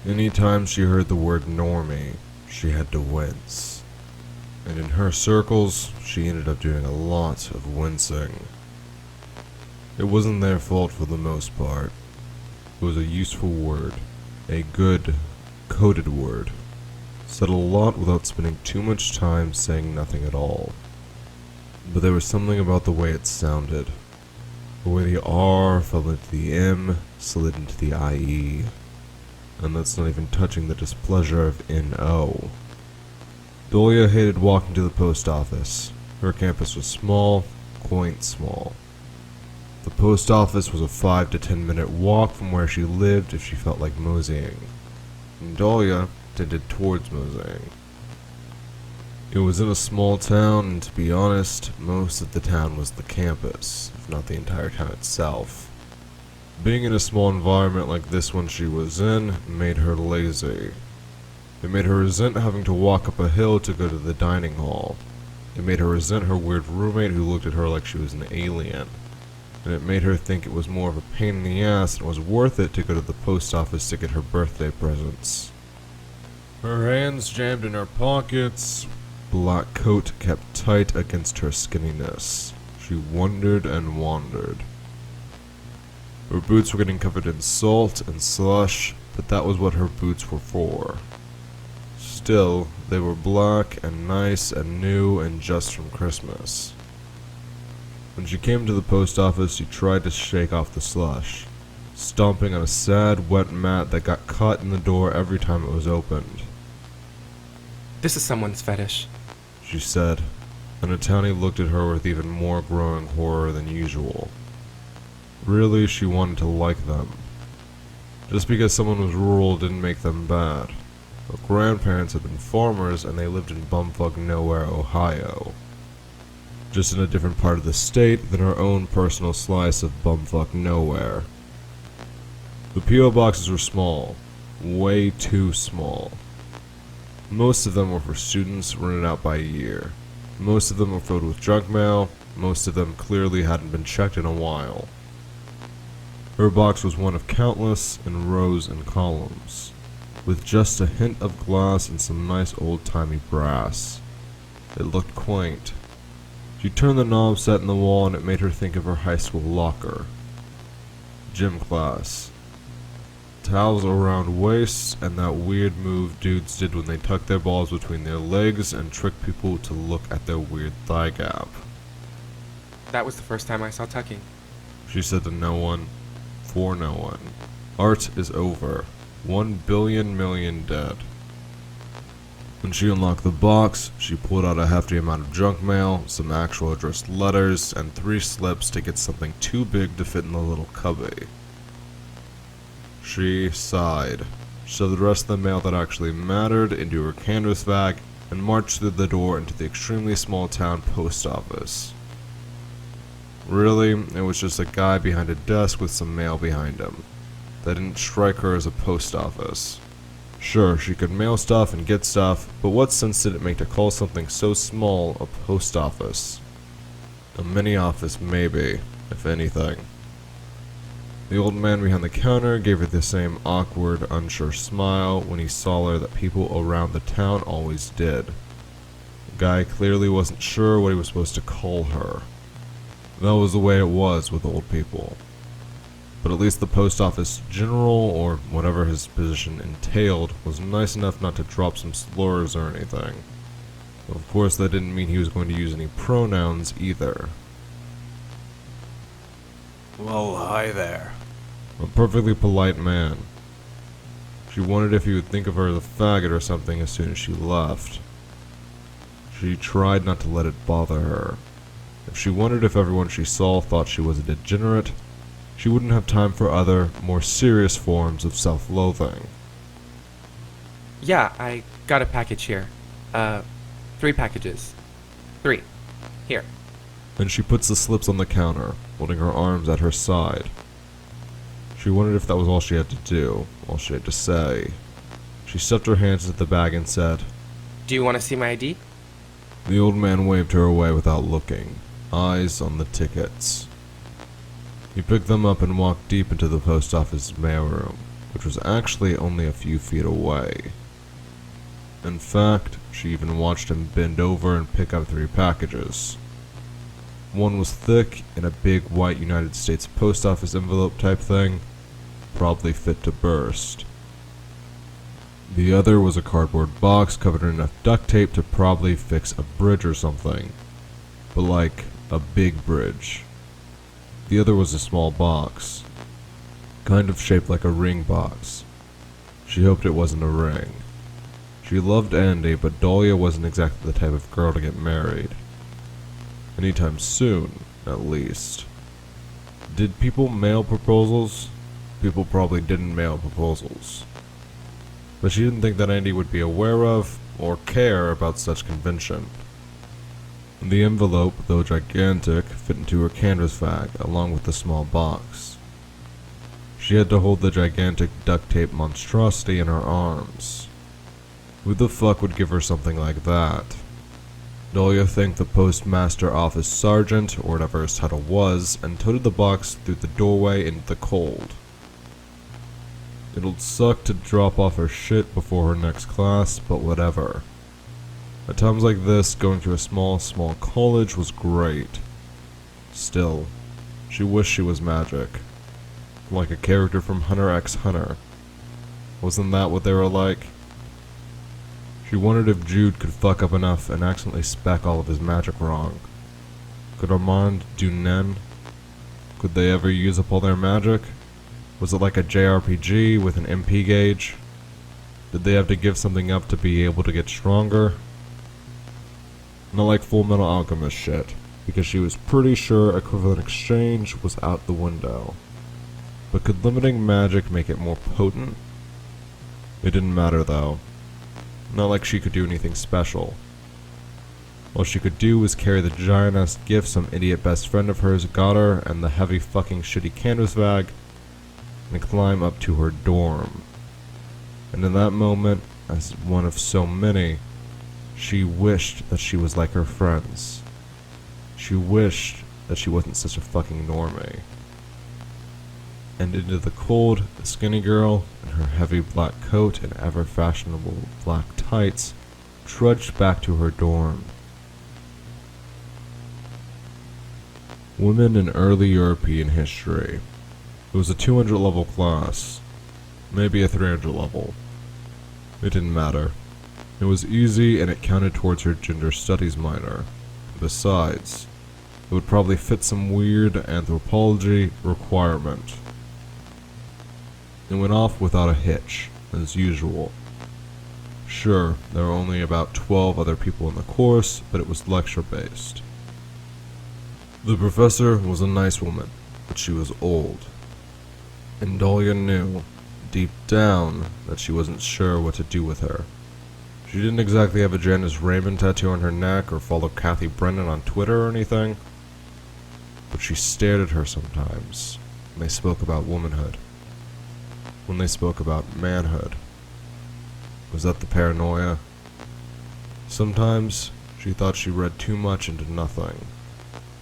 Anytime she heard the word normie, she had to wince. And in her circles, she ended up doing a lot of wincing. It wasn't their fault for the most part. It was a useful word. A good, coded word. Said a lot without spending too much time saying nothing at all. But there was something about the way it sounded. The way the R fell into the M, slid into the IE. And that's not even touching the displeasure of NO. Dahlia hated walking to the post office. Her campus was small, quaint small. The post office was a 5 to 10 minute walk from where she lived if she felt like moseying. And Dahlia tended towards moseying. It was in a small town, and to be honest, most of the town was the campus, if not the entire town itself. Being in a small environment like this one she was in made her lazy. It made her resent having to walk up a hill to go to the dining hall. It made her resent her weird roommate who looked at her like she was an alien. And it made her think it was more of a pain in the ass and was worth it to go to the post office to get her birthday presents. Her hands jammed in her pockets, black coat kept tight against her skinniness. She wondered and wandered. Her boots were getting covered in salt and slush, but that was what her boots were for. Still, they were black and nice and new and just from Christmas. When she came to the post office, she tried to shake off the slush, stomping on a sad, wet mat that got caught in the door every time it was opened. This is someone's fetish, She said, and Atani looked at her with even more growing horror than usual. Really, she wanted to like them. Just because someone was rural didn't make them bad. Her grandparents had been farmers and they lived in bumfuck nowhere, Ohio. Just in a different part of the state than her own personal slice of bumfuck nowhere. The P.O. boxes were small. Way too small. Most of them were for students rented out by year. Most of them were filled with junk mail. Most of them clearly hadn't been checked in a while. Her box was one of countless in rows and columns, with just a hint of glass and some nice old-timey brass. It looked quaint. She turned the knob set in the wall and it made her think of her high school locker. Gym class. Towels around waists and that weird move dudes did when they tuck their balls between their legs and trick people to look at their weird thigh gap. That was the first time I saw tucking. She said to no one, for no one. Art is over. 1 billion million dead. When she unlocked the box, she pulled out a hefty amount of junk mail, some actual addressed letters, and 3 slips to get something too big to fit in the little cubby. She sighed, shoved the rest of the mail that actually mattered into her canvas bag, and marched through the door into the extremely small town post office. Really, it was just a guy behind a desk with some mail behind him. That didn't strike her as a post office. Sure, she could mail stuff and get stuff, but what sense did it make to call something so small a post office? A mini office maybe, if anything. The old man behind the counter gave her the same awkward, unsure smile when he saw her that people around the town always did. The guy clearly wasn't sure what he was supposed to call her. That was the way it was with old people. But at least the post office general, or whatever his position entailed, was nice enough not to drop some slurs or anything. Of course, that didn't mean he was going to use any pronouns either. Well, hi there. A perfectly polite man. She wondered if he would think of her as a faggot or something as soon as she left. She tried not to let it bother her. If she wondered if everyone she saw thought she was a degenerate, she wouldn't have time for other, more serious forms of self-loathing. Yeah, I got a package here. 3 packages. 3. Here. And she puts the slips on the counter, holding her arms at her side. She wondered if that was all she had to do, all she had to say. She stuffed her hands into the bag and said, Do you want to see my ID? The old man waved her away without looking, eyes on the tickets. He picked them up and walked deep into the post office mailroom. which was actually only a few feet away. In fact, she even watched him bend over and pick up 3 packages. One was thick in a big white United States post office envelope type thing, probably fit to burst. The other was a cardboard box covered in enough duct tape to probably fix a bridge or something, but like a big bridge. The other was a small box, kind of shaped like a ring box. She hoped it wasn't a ring. She loved Andy, but Dahlia wasn't exactly the type of girl to get married. Anytime soon, at least. Did people mail proposals? People probably didn't mail proposals. But she didn't think that Andy would be aware of, or care about such convention. The envelope, though gigantic, fit into her canvas bag, along with the small box. She had to hold the gigantic duct tape monstrosity in her arms. Who the fuck would give her something like that? Dahlia thanked the postmaster office sergeant, or whatever his title was, and toted the box through the doorway into the cold. It'll suck to drop off her shit before her next class, but whatever. At times like this, going to a small college was great. Still, she wished she was magic. Like a character from Hunter x Hunter. Wasn't that what they were like? She wondered if Jude could fuck up enough and accidentally spec all of his magic wrong. Could Armand do Nen? Could they ever use up all their magic? Was it like a JRPG with an MP gauge? Did they have to give something up to be able to get stronger? Not like Full Metal Alchemist shit, because she was pretty sure equivalent exchange was out the window. But could limiting magic make it more potent? It didn't matter though. Not like she could do anything special. All she could do was carry the giant-ass gift some idiot best friend of hers got her and the heavy fucking shitty canvas bag, and climb up to her dorm. And in that moment, as one of so many, she wished that she was like her friends. She wished that she wasn't such a fucking normie. And into the cold, the skinny girl, in her heavy black coat and ever-fashionable black tights, trudged back to her dorm. Women in early European history. It was a 200 level class, maybe a 300 level. It didn't matter. It was easy and it counted towards her gender studies minor. Besides, it would probably fit some weird anthropology requirement. It went off without a hitch, as usual. Sure, there were only about 12 other people in the course, but it was lecture-based. The professor was a nice woman, but she was old. And Dahlia knew, deep down, that she wasn't sure what to do with her. She didn't exactly have a Janice Raymond tattoo on her neck or follow Kathy Brennan on Twitter or anything, but she stared at her sometimes when they spoke about womanhood. When they spoke about manhood. Was that the paranoia? Sometimes she thought she read too much into nothing.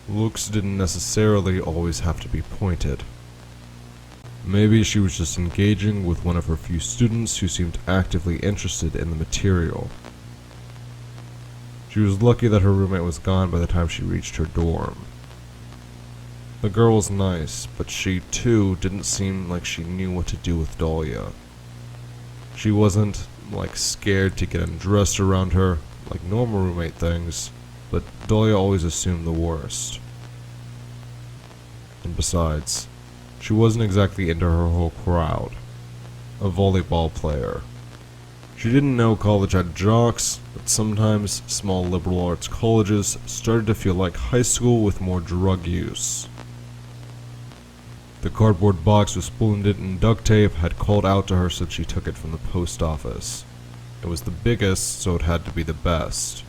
Looks didn't necessarily always have to be pointed. Maybe she was just engaging with one of her few students who seemed actively interested in the material. She was lucky that her roommate was gone by the time she reached her dorm. The girl was nice, but she, too, didn't seem like she knew what to do with Dahlia. She wasn't, like, scared to get undressed around her, like normal roommate things, but Dahlia always assumed the worst. And besides, she wasn't exactly into her whole crowd. A volleyball player. She didn't know college had jocks, but sometimes small liberal arts colleges started to feel like high school with more drug use. The cardboard box with spooned in duct tape had called out to her since she took it from the post office. It was the biggest, so it had to be the best.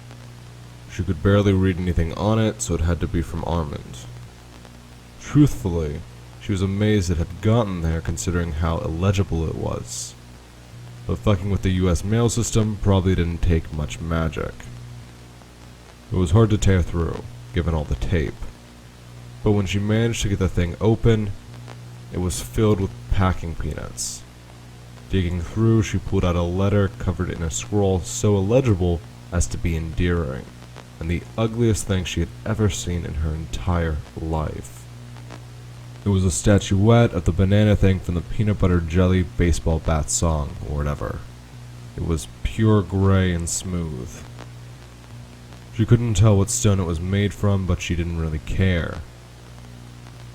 She could barely read anything on it, so it had to be from Armand. Truthfully, she was amazed it had gotten there considering how illegible it was. But fucking with the US mail system probably didn't take much magic. It was hard to tear through, given all the tape. But when she managed to get the thing open, it was filled with packing peanuts. Digging through, she pulled out a letter covered in a scroll so illegible as to be endearing, and the ugliest thing she had ever seen in her entire life. It was a statuette of the banana thing from the peanut butter jelly baseball bat song, or whatever. It was pure gray and smooth. She couldn't tell what stone it was made from, but she didn't really care.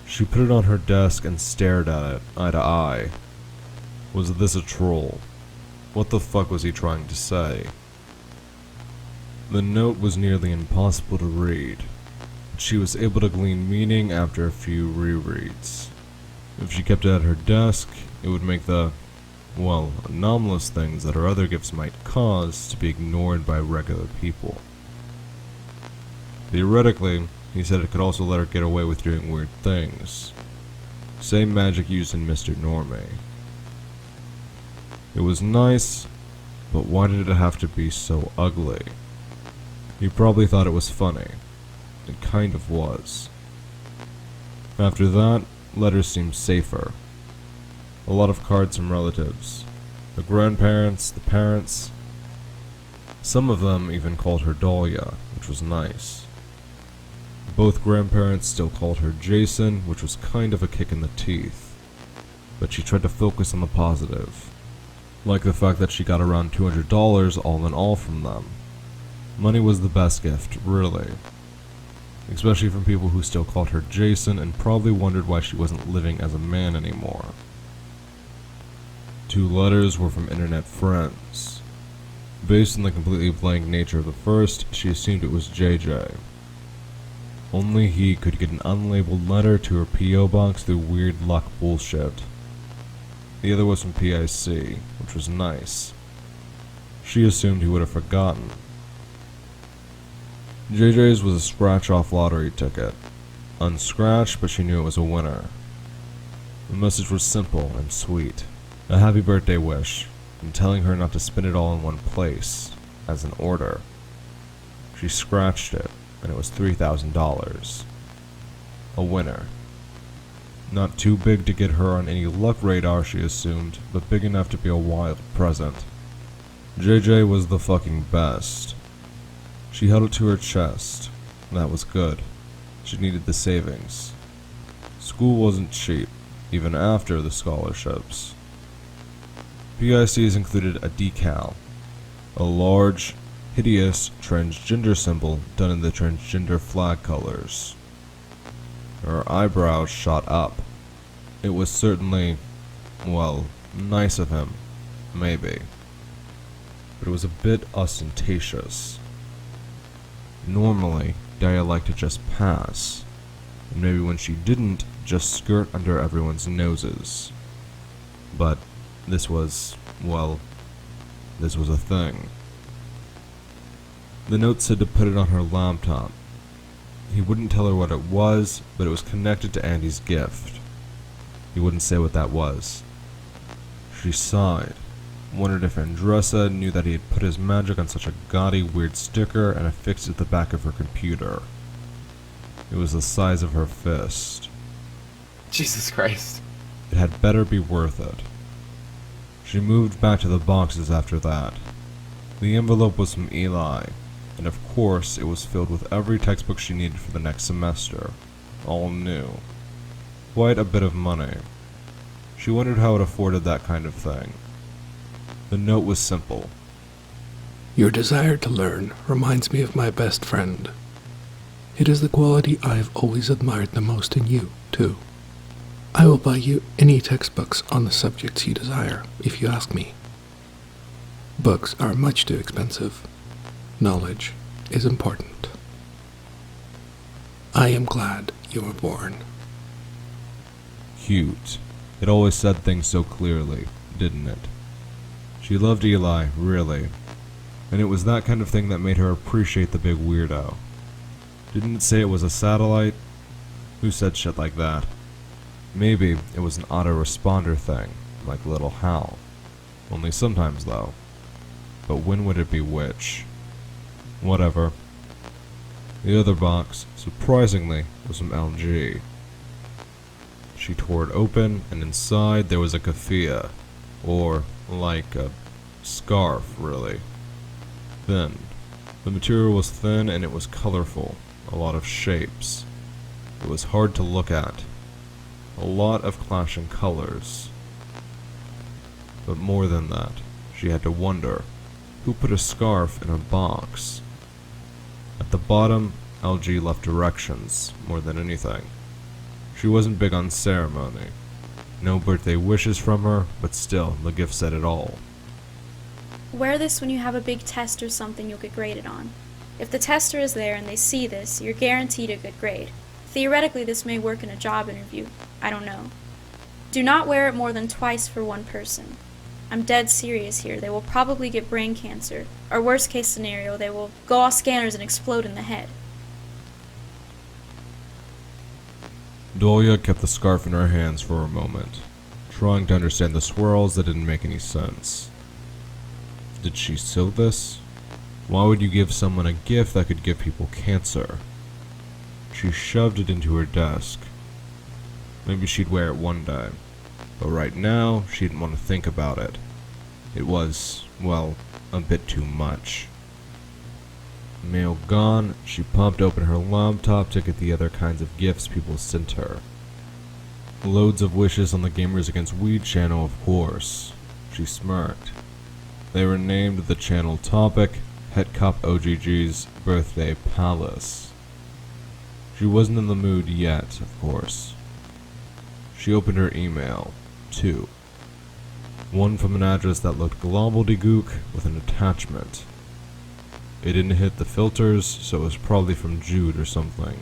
She put it on her desk and stared at it, eye to eye. Was this a troll? What the fuck was he trying to say? The note was nearly impossible to read, but she was able to glean meaning after a few rereads. If she kept it at her desk, it would make the, well, anomalous things that her other gifts might cause to be ignored by regular people. Theoretically, he said it could also let her get away with doing weird things. Same magic used in Mr. Normie. It was nice, but why did it have to be so ugly? He probably thought it was funny. It kind of was. After that, letters seemed safer. A lot of cards from relatives. The grandparents, the parents. Some of them even called her Dahlia, which was nice. Both grandparents still called her Jason, which was kind of a kick in the teeth. But she tried to focus on the positive. Like the fact that she got around $200 all in all from them. Money was the best gift, really. Especially from people who still called her Jason and probably wondered why she wasn't living as a man anymore. 2 letters were from internet friends. Based on the completely blank nature of the first, she assumed it was JJ. Only he could get an unlabeled letter to her P.O. box through weird luck bullshit. The other was from PIC, which was nice. She assumed he would have forgotten. JJ's was a scratch-off lottery ticket. Unscratched, but she knew it was a winner. The message was simple and sweet. A happy birthday wish, and telling her not to spend it all in one place, as an order. She scratched it, and it was $3,000. A winner. Not too big to get her on any luck radar, she assumed, but big enough to be a wild present. JJ was the fucking best. She held it to her chest. That was good. She needed the savings. School wasn't cheap, even after the scholarships. PICs included a decal. A large, hideous transgender symbol done in the transgender flag colors. Her eyebrows shot up. It was certainly, well, nice of him, maybe. But it was a bit ostentatious. Normally, Dahlia liked to just pass, and maybe when she didn't, just skirt under everyone's noses. But this was, well, this was a thing. The note said to put it on her laptop. He wouldn't tell her what it was, but it was connected to Andy's gift. He wouldn't say what that was. She sighed, wondered if Andressa knew that he had put his magic on such a gaudy, weird sticker and affixed it at the back of her computer. It was the size of her fist. Jesus Christ. It had better be worth it. She moved back to the boxes after that. The envelope was from Eli, and of course it was filled with every textbook she needed for the next semester. All new. Quite a bit of money. She wondered how it afforded that kind of thing. The note was simple. Your desire to learn reminds me of my best friend. It is the quality I have always admired the most in you, too. I will buy you any textbooks on the subjects you desire, if you ask me. Books are much too expensive. Knowledge is important. I am glad you were born. Cute. It always said things so clearly, didn't it? She loved Eli, really. And it was that kind of thing that made her appreciate the big weirdo. Didn't it say it was a satellite? Who said shit like that? Maybe it was an autoresponder thing, like Little Hal. Only sometimes, though. But when would it be which? Whatever. The other box, surprisingly, was from LG. She tore it open, and inside there was a keffiyeh, or like a scarf, really. Thin. The material was thin and it was colorful, a lot of shapes. It was hard to look at. A lot of clashing colors. But more than that, she had to wonder, who put a scarf in a box? At the bottom, LG left directions, more than anything. She wasn't big on ceremony. No birthday wishes from her, but still, the gift said it all. Wear this when you have a big test or something you'll get graded on. If the tester is there and they see this, you're guaranteed a good grade. Theoretically, this may work in a job interview. I don't know. Do not wear it more than twice for one person. I'm dead serious here. They will probably get brain cancer, or worst case scenario, they will go off scanners and explode in the head. Dahlia kept the scarf in her hands for a moment, trying to understand the swirls that didn't make any sense. Did she sew this? Why would you give someone a gift that could give people cancer? She shoved it into her desk. Maybe she'd wear it one day, but right now, she didn't want to think about it. It was, well, a bit too much. Mail gone, she popped open her laptop to get the other kinds of gifts people sent her. Loads of wishes on the Gamers Against Weed channel, of course. She smirked. They were named the channel topic, hetcopoggg's birthday palace. She wasn't in the mood yet, of course. She opened her email, too. One from an address that looked gobbledygook with an attachment. It didn't hit the filters, so it was probably from Jude or something.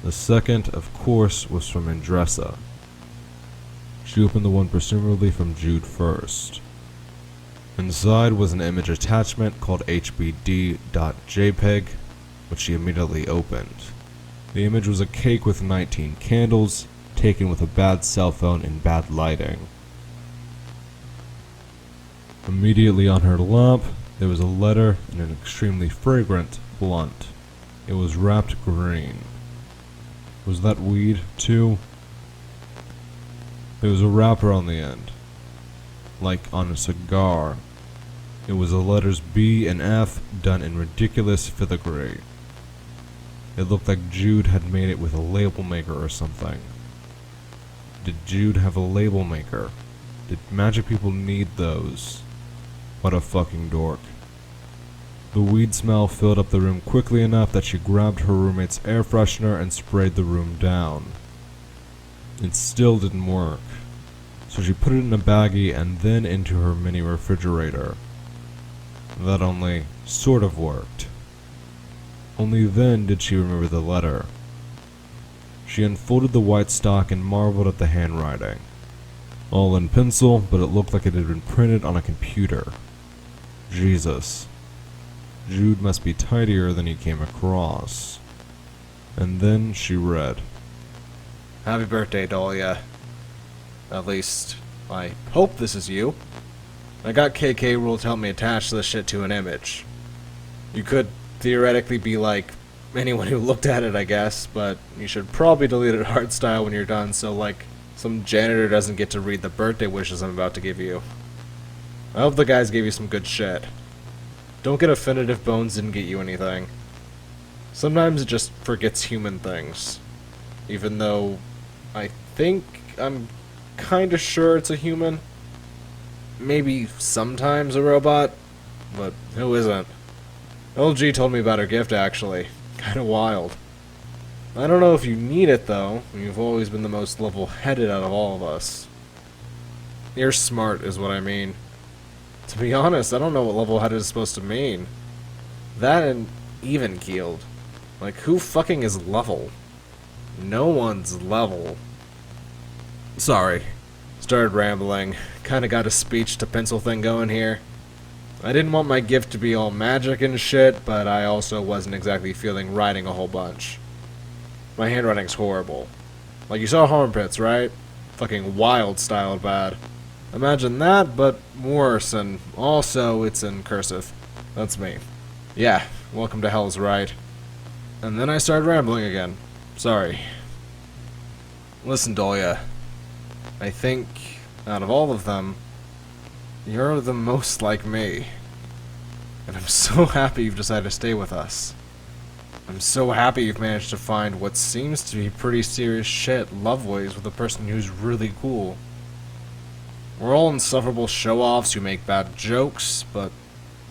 The second, of course, was from Andressa. She opened the one presumably from Jude first. Inside was an image attachment called hbd.jpg, which she immediately opened. The image was a cake with 19 candles, taken with a bad cell phone in bad lighting. Immediately on her lap, there was a letter and an extremely fragrant blunt. It was wrapped green. Was that weed, too? There was a wrapper on the end, like on a cigar. It was the letters B and F done in ridiculous filigree. It looked like Jude had made it with a label maker or something. Did Jude have a label maker? Did magic people need those? What a fucking dork. The weed smell filled up the room quickly enough that she grabbed her roommate's air freshener and sprayed the room down. It still didn't work, so she put it in a baggie and then into her mini refrigerator. That only sort of worked. Only then did she remember the letter. She unfolded the white stock and marveled at the handwriting. All in pencil, but it looked like it had been printed on a computer. Jesus. Jude must be tidier than he came across. And then she read, Happy birthday, Dahlia. At least, I hope this is you. I got KK Rule to help me attach this shit to an image. You could theoretically be like anyone who looked at it, I guess, but you should probably delete it hard style when you're done so, like, some janitor doesn't get to read the birthday wishes I'm about to give you. I hope the guys gave you some good shit. Don't get offended if Bones didn't get you anything. Sometimes it just forgets human things. Even though I think I'm kinda sure it's a human. Maybe sometimes a robot, but who isn't? LG told me about her gift, actually. Kinda wild. I don't know if you need it, though. You've always been the most level-headed out of all of us. You're smart, is what I mean. To be honest, I don't know what level-headed is supposed to mean. That and even-keeled. Like, who fucking is level? No one's level. Sorry. Started rambling. Kinda got a speech-to-pencil thing going here. I didn't want my gift to be all magic and shit, but I also wasn't exactly feeling writing a whole bunch. My handwriting's horrible. Like, you saw Armpits, right? Fucking wild-styled bad. Imagine that, but worse, and also it's in cursive. That's me. Yeah, welcome to Hell's Right. And then I started rambling again. Sorry. Listen, Dahlia. I think, out of all of them, You're the most like me. And I'm so happy you've decided to stay with us. I'm so happy you've managed to find what seems to be pretty serious shit loveways with a person who's really cool. We're all insufferable show-offs who make bad jokes, but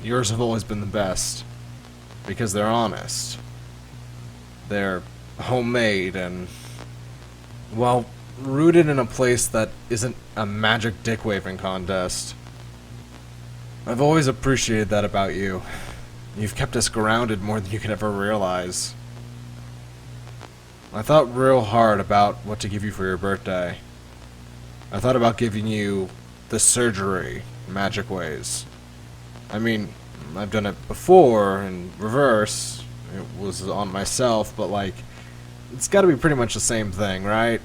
yours have always been the best. Because they're honest. They're homemade and, well, rooted in a place that isn't a magic dick-waving contest. I've always appreciated that about you. You've kept us grounded more than you could ever realize. I thought real hard about what to give you for your birthday. I thought about giving you the surgery, magic ways. I mean, I've done it before in reverse. It was on myself, but like, it's gotta be pretty much the same thing, right?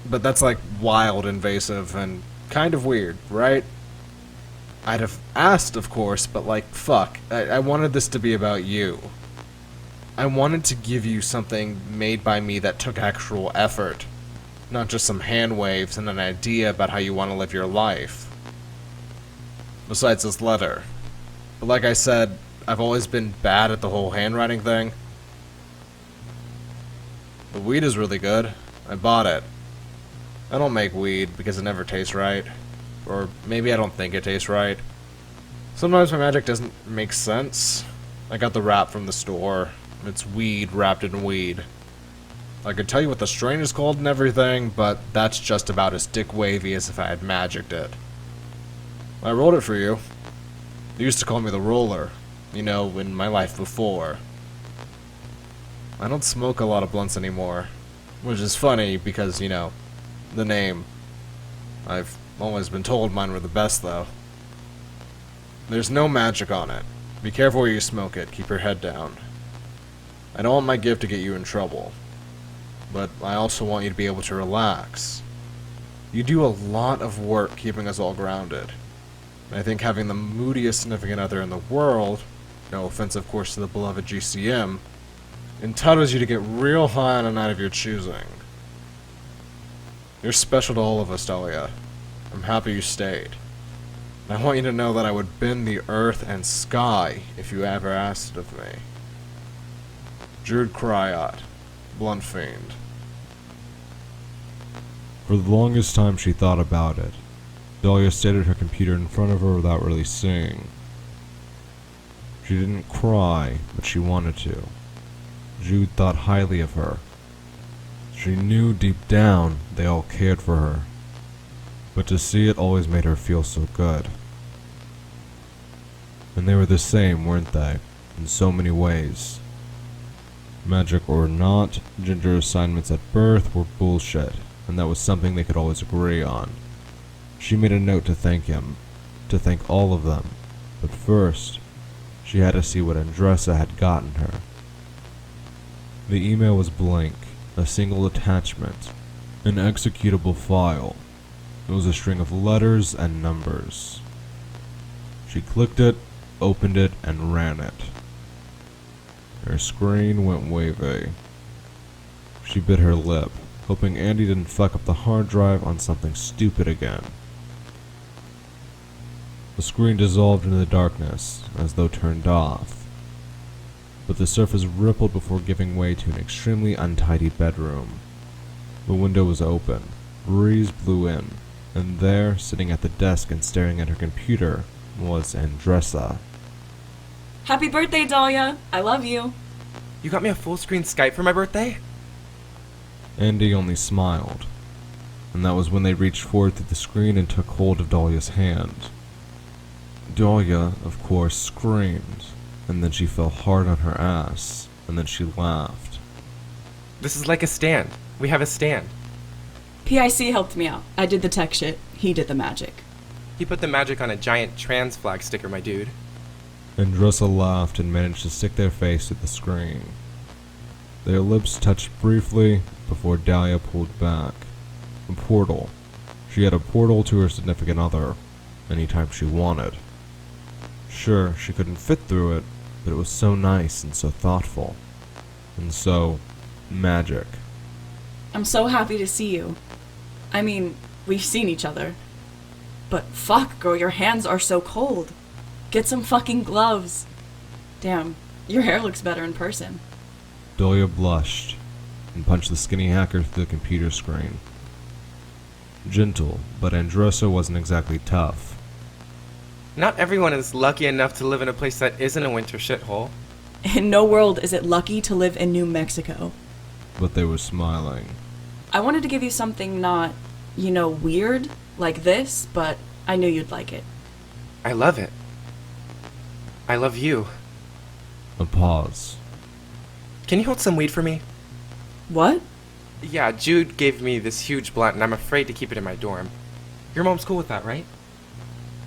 But that's like wild, invasive, and kind of weird, right? I'd have asked, of course, but like, fuck. I wanted this to be about you. I wanted to give you something made by me that took actual effort. Not just some hand waves and an idea about how you want to live your life. Besides this letter. But like I said, I've always been bad at the whole handwriting thing. The weed is really good. I bought it. I don't make weed because it never tastes right. Or maybe I don't think it tastes right. Sometimes my magic doesn't make sense. I got the wrap from the store. It's weed wrapped in weed. I could tell you what the strain is called and everything, but that's just about as dick-wavy as if I had magicked it. I rolled it for you. They used to call me the roller, you know, in my life before. I don't smoke a lot of blunts anymore, which is funny because, you know, the name. I've always been told mine were the best, though. There's no magic on it. Be careful where you smoke it. Keep your head down. I don't want my gift to get you in trouble, but I also want you to be able to relax. You do a lot of work keeping us all grounded. And I think having the moodiest significant other in the world, no offense of course to the beloved GCM, entitles you to get real high on a night of your choosing. You're special to all of us, Dahlia. I'm happy you stayed. And I want you to know that I would bend the earth and sky if you ever asked of me. Jude Cryot, Blunt Fiend. For the longest time she thought about it. Dahlia stayed at her computer in front of her without really seeing. She didn't cry, but she wanted to. Jude thought highly of her. She knew deep down they all cared for her. But to see it always made her feel so good. And they were the same, weren't they? In so many ways. Magic or not, gender assignments at birth were bullshit, and that was something they could always agree on. She made a note to thank him, to thank all of them, but first, she had to see what Andressa had gotten her. The email was blank, a single attachment, an executable file. It was a string of letters and numbers. She clicked it, opened it, and ran it. Her screen went wavy. She bit her lip, hoping Andy didn't fuck up the hard drive on something stupid again. The screen dissolved into the darkness, as though turned off. But the surface rippled before giving way to an extremely untidy bedroom. The window was open, breeze blew in, and there, sitting at the desk and staring at her computer, was Andressa. Happy birthday, Dahlia! I love you. You got me a full-screen Skype for my birthday? Andy only smiled, and that was when they reached forward through the screen and took hold of Dahlia's hand. Dahlia, of course, screamed, and then she fell hard on her ass, and then she laughed. This is like a stand. We have a stand. PIC helped me out. I did the tech shit. He did the magic. He put the magic on a giant trans flag sticker, my dude. Andressa laughed and managed to stick their face to the screen. Their lips touched briefly before Dahlia pulled back. A portal. She had a portal to her significant other, anytime she wanted. Sure, she couldn't fit through it, but it was so nice and so thoughtful. And so, magic. I'm so happy to see you. I mean, we've seen each other. But fuck, girl, your hands are so cold. Get some fucking gloves. Damn, your hair looks better in person. Dahlia blushed and punched the skinny hacker through the computer screen. Gentle, but Androsa wasn't exactly tough. Not everyone is lucky enough to live in a place that isn't a winter shithole. In no world is it lucky to live in New Mexico. But they were smiling. I wanted to give you something not, weird, like this, but I knew you'd like it. I love it. I love you. A pause. Can you hold some weed for me? What? Yeah, Jude gave me this huge blunt and I'm afraid to keep it in my dorm. Your mom's cool with that, right?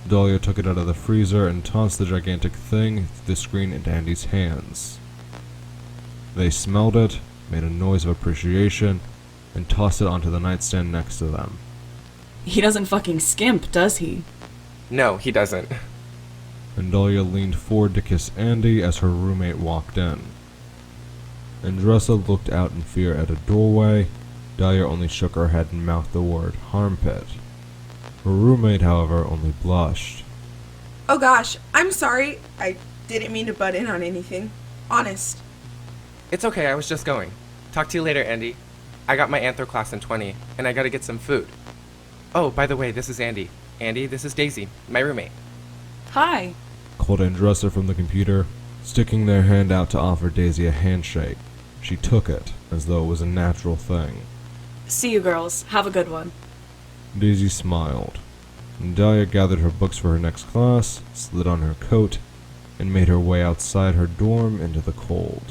Dahlia took it out of the freezer and tossed the gigantic thing through the screen into Andy's hands. They smelled it, made a noise of appreciation, and tossed it onto the nightstand next to them. He doesn't fucking skimp, does he? No, he doesn't. And Dahlia leaned forward to kiss Andy as her roommate walked in. Andressa looked out in fear at a doorway. Dahlia only shook her head and mouthed the word "armpit." Her roommate, however, only blushed. Oh gosh, I'm sorry. I didn't mean to butt in on anything. Honest. It's okay, I was just going. Talk to you later, Andy. I got my anthro class in 20, and I gotta get some food. Oh, by the way, this is Andy. Andy, this is Daisy, my roommate. Hi. Called Andressa from the computer, sticking their hand out to offer Daisy a handshake. She took it, as though it was a natural thing. See you girls. Have a good one. Daisy smiled, and Dahlia gathered her books for her next class, slid on her coat, and made her way outside her dorm into the cold.